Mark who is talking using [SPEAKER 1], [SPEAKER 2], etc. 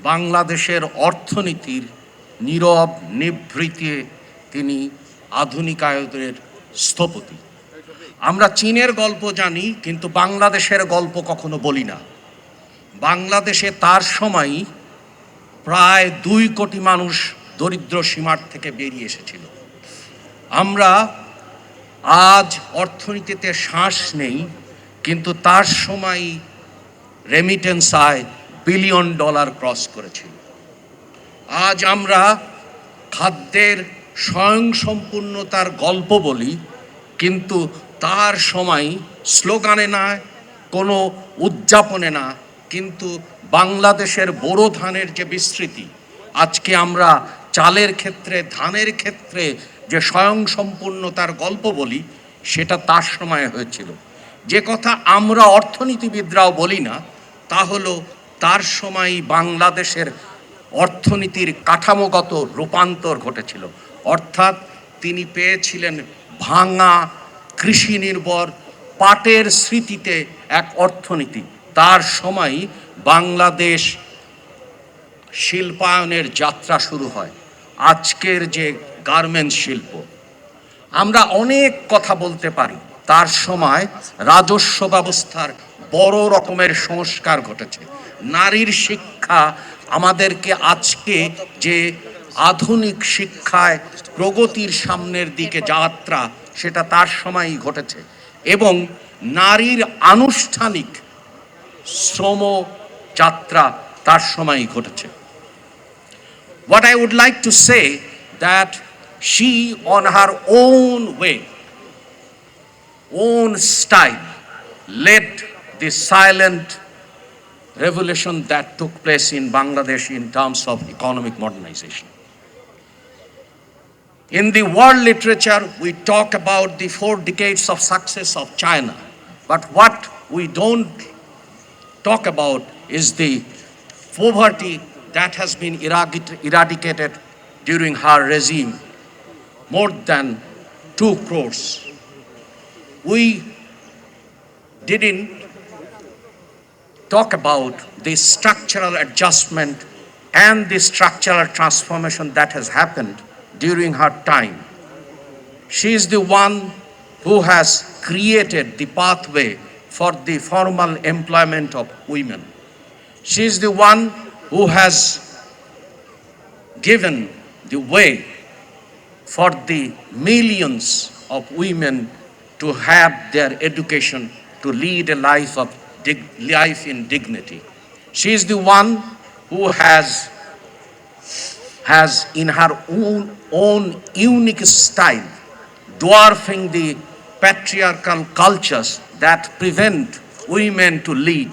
[SPEAKER 1] বাংলাদেশের অর্থনীতির নীরব নিভৃতে তিনি আধুনিকায়নের স্থপতি। আমরা চীনের গল্প জানি, কিন্তু বাংলাদেশের গল্প কখনো বলি না। বাংলাদেশে তার সময় প্রায় 2 কোটি মানুষ দরিদ্র সীমার থেকে বেরিয়ে এসেছিল। আমরা আজ অর্থনীতিতে শ্বাস নেই, কিন্তু তার সময় রেমিটেন্স আয় $1 বিলিয়ন ক্রস করেছিল। আজ আমরা খাদ্যের স্বয়ংসম্পূর্ণতার গল্প বলি, কিন্তু তার সময় স্লোগানে না, কোনো উদযাপনে না, কিন্তু বাংলাদেশের বোরো ধানের যে বিস্তৃতি, আজকে আমরা চালের ক্ষেত্রে, ধানের ক্ষেত্রে যে স্বয়ংসম্পূর্ণতার গল্প বলি, সেটা তার সময় হয়েছিল। যে কথা আমরা অর্থনীতিবিদরাও বলি না, তা হলো তার সময় বাংলাদেশের অর্থনীতির কাঠামোগত রূপান্তর ঘটেছিল। অর্থাৎ তিনি পেয়েছিলেন ভাঙা কৃষি নির্ভর পাটের স্মৃতিতে এক অর্থনীতি। তার সময় বাংলাদেশ শিল্পায়নের যাত্রা শুরু হয়। আজকের যে গার্মেন্টস শিল্প, আমরা অনেক কথা বলতে পারি। তার সময় রাজস্ব ব্যবস্থার বড় রকমের সংস্কার ঘটেছে। নারীর শিক্ষা আমাদেরকে আজকে যে আধুনিক শিক্ষায় প্রগতির সামনের দিকে যাত্রা, সেটা তার সময়ই ঘটেছে। এবং নারীর আনুষ্ঠানিক শ্রম যাত্রা তার সময়ই ঘটেছে। What I would like to say that she on her own way, own style, led the silent revolution that took place in Bangladesh in terms of economic modernization. In the world literature, we talk about the 4 decades of success of China, but what we don't talk about is the poverty that has been eradicated during her regime, more than 2 crores. We didn't talk about the structural adjustment and the structural transformation that has happened during her time. She is the one who has created the pathway for the formal employment of women. She is the one who has given the way for the millions of women to have their education, to lead a life in dignity. She is the one who has in her own unique style, dwarfing the patriarchal cultures that prevent women to lead,